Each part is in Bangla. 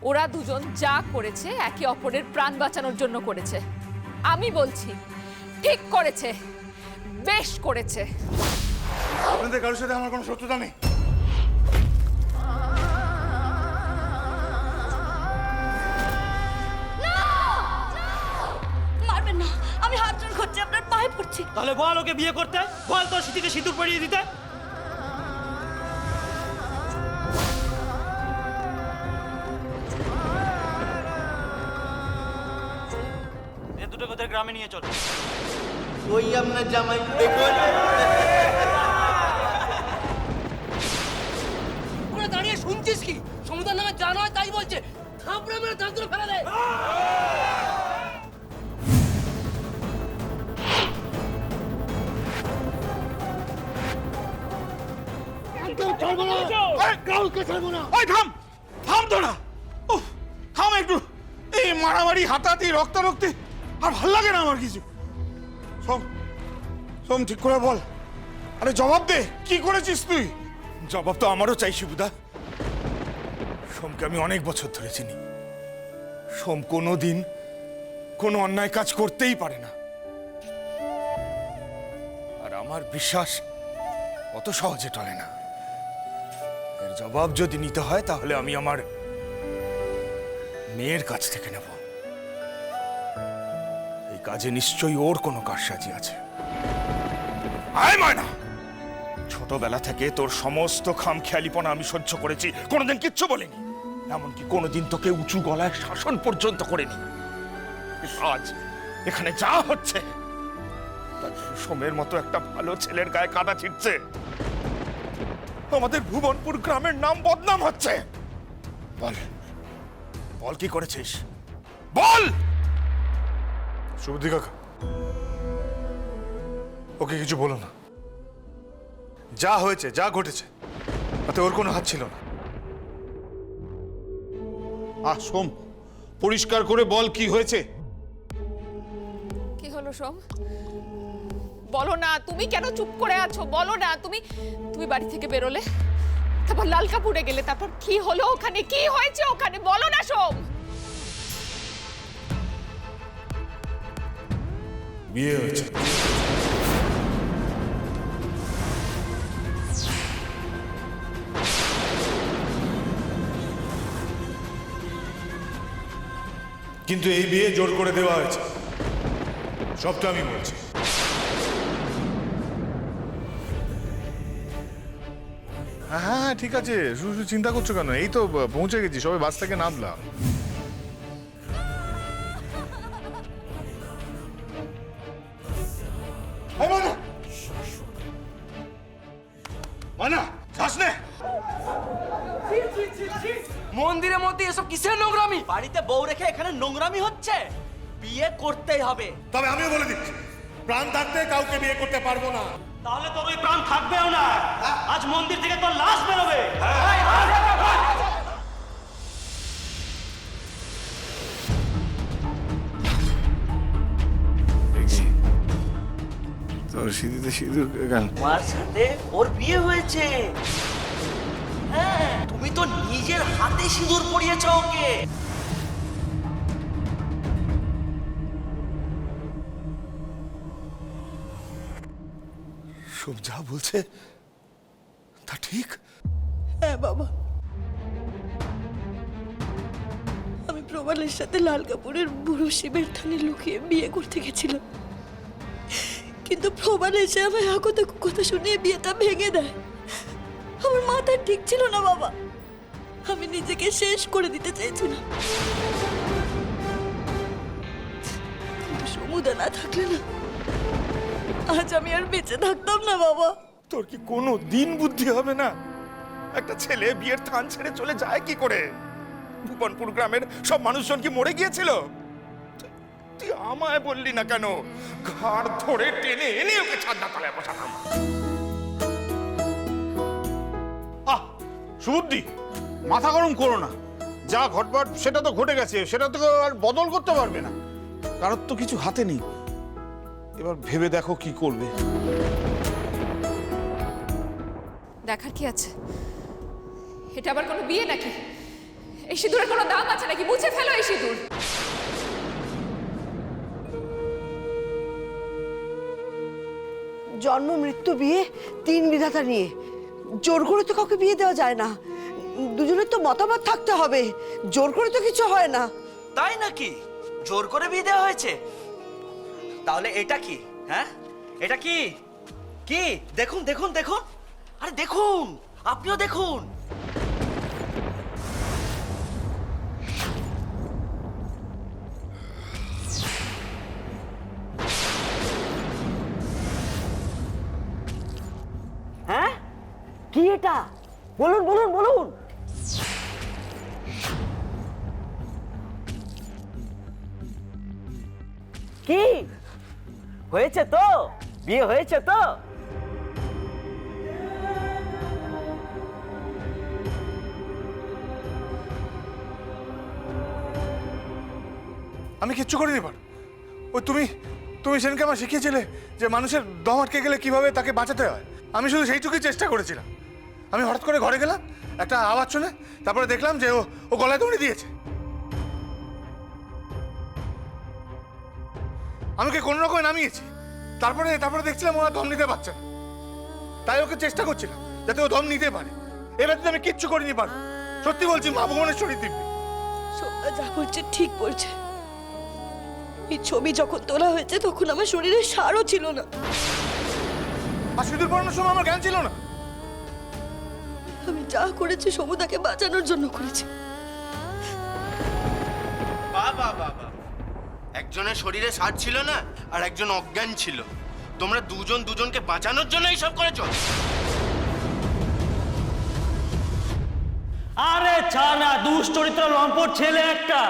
ওরা দুজন যা করেছে একে অপরের প্রাণ বাঁচানোর জন্য করেছে। আমি বলছি ঠিক করেছে, বেশ করেছে। আপনাদের কারোর সাথে আমার কোনো শত্রুতা নেই। মারবেন না, আমি হাত জোড় করছি, আপনার পায়ে পড়ছি। তাহলে বল ওকে বিয়ে করতে, বল তোর স্মৃতিতে সিঁদুর পরিয়ে দিতে। এ দুটোকে ওদের গ্রামে নিয়ে চল। ওই আপনার জামাই ওরা দাঁড়িয়ে শুনছিস কি? সমুদ্রের নামে জানো হয় তাই বলছে, থাপড়ে মেরে দাঁত ধরে ফেলা দেয়। ওই থাম, থাম তোরা। উফ, থাম একটু। এই মারামারি, হাতাহাতি, রক্তারক্তি আর ভাল লাগে না আমার কিছু। সোম, সোম ঠিক করে বল। আরে জবাব দে, কি করেছিস তুই? জবাব তো আমারও চাই শিবুদা। সোমকে আমি অনেক বছর ধরে চিনি। সোম কোনোদিন কোনো অন্যায় কাজ করতেই পারে না। আর আমার বিশ্বাস অত সহজে টলে না। এর জবাব যদি নিতে হয় তাহলে আমি আমার মেয়ের কাছ থেকে নেব। এই কাজে নিশ্চয়ই ওর কোনো কারসাজি আছে। আয় ময়না, ছোটবেলা থেকে তোর সমস্ত খামখেয়ালিপনা আমি সহ্য করেছি, কোনোদিন কিচ্ছু বলিনি। এমনকি কোনোদিন তোকে উঁচু গলায় শাসন পর্যন্ত করিনি। আজ এখানে যা হচ্ছে তার সোমের মতো একটা ভালো ছেলের গায়ে কাদা ছিটছে। আমাদের ভুবনপুর গ্রামের নাম বদনাম হচ্ছে। বল, বল কি করেছিস? বল। শুভদি কাকা, ওকে কিছু বলো না। যা হয়েছে, যা ঘটেছে, তাতে ওর কোনো হাত ছিল না। সোম, পরিষ্কার করে বল কি হয়েছে। কি হলো সোম? বলো না, তুমি কেন চুপ করে আছো? বলো না। তুমি বাড়ি থেকে বেরোলে, তারপর লাল কাপুরে গেলে, তারপর কি হলো ওখানে? কি হয়েছে ওখানে? বলো না সোম। বিয়ে হয়েছে। কিন্তু এই বিয়ে জোর করে দেওয়া হয়েছে, সবটা আমি বলছি। হ্যাঁ হ্যাঁ ঠিক আছে, শুধু চিন্তা করছো কেন? এই তো পৌঁছে গেছি, সবাই বাস থেকে নামলাম। মানা, যাস নে। মন্দিরের মধ্যে এসব কিসের নোংরামি? বাড়িতে বউ রেখে এখানে নোংরামি হচ্ছে? বিয়ে করতেই হবে। তবে আমিও বলে দিচ্ছি, প্রাণ থাকতে কাউকে বিয়ে করতে পারবো না। তাহলে তোর ওই প্রাণ থাকবেও না। আজ মন্দির থেকে তোর লাশ বেরোবে। তোর সিঁদুরে সিঁদুর কেন? তোমার সাথে ওর বিয়ে হয়েছে। হ্যাঁ, তুমি তো নিজের হাতে সিঁদুর পরিয়েছো ওকে। সব যা বলছে তা ঠিক। হ্যাঁ বাবা, আমি প্রবালের সাথে লাল কাপুরের বুড়ো শিবের থানে লুকিয়ে বিয়ে করতে গেছিলাম, কিন্তু প্রবাল এসে আমায় আকতা কথা শুনিয়ে বিয়েটা ভেঙে দেয়। আমার মাথা ঠিক ছিল না বাবা, আমি নিজেকে শেষ করে দিতে চাইছিলাম, কিন্তু সমুদা না থাকলে না আজ আমি আর বেঁচে থাকতাম না বাবা। তোর কি কোনো দিন বুদ্ধি হবে না? একটা ছেলে বিয়ের থান ছেড়ে চলে যায় কি করে? ভুবনপুর গ্রামের সব মানুষজন কি মরে গিয়েছিল? তুই আমায় বললি না কেন? ঘাড় ধরে টেনে এনে ওকে ছাদনা তলায় বসাতাম। সুবুদ্ধি, মাথা গরম করো না। যা ঘটবার সেটা তো ঘটে গেছে, সেটা তো আর বদল করতে পারবে না। কারোর তো কিছু হাতে নেই। এবার ভেবে দেখো কি করবে। দেখার কি আছে? এটা আবার কোনো বিয়ে নাকি? এই সিঁদুরের কোনো দাম আছে নাকি? মুছে ফেলো এই সিঁদুর। জন্ম মৃত্যু বিয়ে তিন বিধাতা নিয়ে জোর করে তো কাউকে বিয়ে দেওয়া যায় না। দুজনের তো মতামত থাকতে হবে, জোর করে তো কিছু হয় না। তাই নাকি? জোর করে বিয়ে দেওয়া হয়েছে? তাহলে এটা কি? হ্যাঁ, এটা কি? কি? দেখুন দেখুন দেখুন, আরে দেখুন, আপনিও দেখুন। হ্যাঁ, কি এটা? বলুন বলুন বলুন। কি হয়েছে? তো বিয়ে হয়েছে তো? আমি কিচ্ছু করিনি পার। ওই তুমি তুমি সেদিনকে আমার শিখিয়েছিলে যে মানুষের দম আটকে গেলে কিভাবে তাকে বাঁচাতে হয়। আমি শুধু সেইটুকুই চেষ্টা করেছিলাম। আমি হঠাৎ করে ঘরে গেলাম, একটা আওয়াজ শুনে তারপরে দেখলাম যে ও গলায় দড়ি দিয়েছে। আমি ওকে কোনো রকমে নামিয়েছি। তারপরে দেখছিলাম ওরা দম নিতে পারছে না, তাই ওকে চেষ্টা করছিলাম যাতে ও দম নিতে পারে। এবার তো আমি কিচ্ছু করিনি পার। সত্যি বলছি, মা ভুবনেশ্বরী দিব্যি। সোমদা যা বলছে ঠিক বলছে। এই ছবি যখন তোলা হয়েছে তখন আমার শরীরে সারও ছিল না। আর সিঁদুর পরানোর সময় আমার জ্ঞান ছিল না। আমি যা করেছি সমুদাকে বাঁচানোর জন্য করেছি। বাবা বাবা, একজনের শরীরে সার ছিল না আর একজন অজ্ঞান ছিল। তোমরা দুজন দুজনকে বাঁচানোর জন্য এইসব করেছো? আরে ছা না, দুশ্চরিত্র লম্পট ছেলে একটা।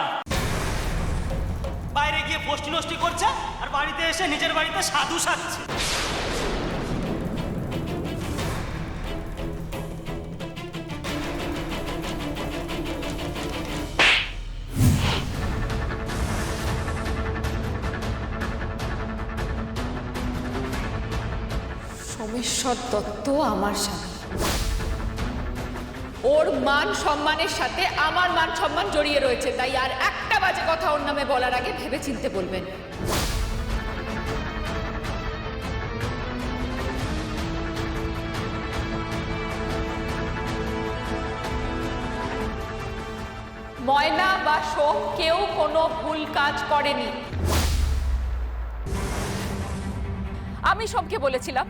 বাইরে গিয়ে পোস্টি নষ্টি করছে আর বাড়িতে এসে নিজের বাড়িতে সাধু সাজছে। সোমেশ্বর দত্ত আমার স্বামী। ওর মান সম্মানের সাথে আমার মান সম্মান জড়িয়ে রয়েছে, তাই আর একটা বাজে কথা ওর নামে বলার আগে ভেবে চিনতে বলবেন। ময়না বা সোম কেউ কোনো ভুল কাজ করেনি। আমি সোমকে বলেছিলাম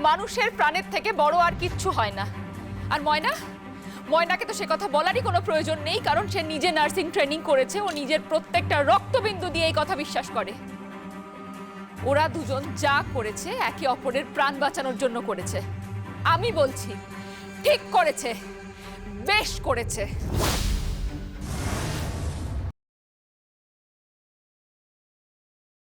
মানুষের প্রাণের থেকে বড় আর কিচ্ছু হয় না। আর ময়নাকে তো সে কথা বলারই কোনো প্রয়োজন নেই, কারণ সে নিজে নার্সিং ট্রেনিং করেছে। ও নিজের প্রত্যেকটা রক্তবিন্দু দিয়ে এই কথা বিশ্বাস করে। ওরা দুজন যা করেছে একে অপরের প্রাণ বাঁচানোর জন্য করেছে। আমি বলছি ঠিক করেছে, বেশ করেছে।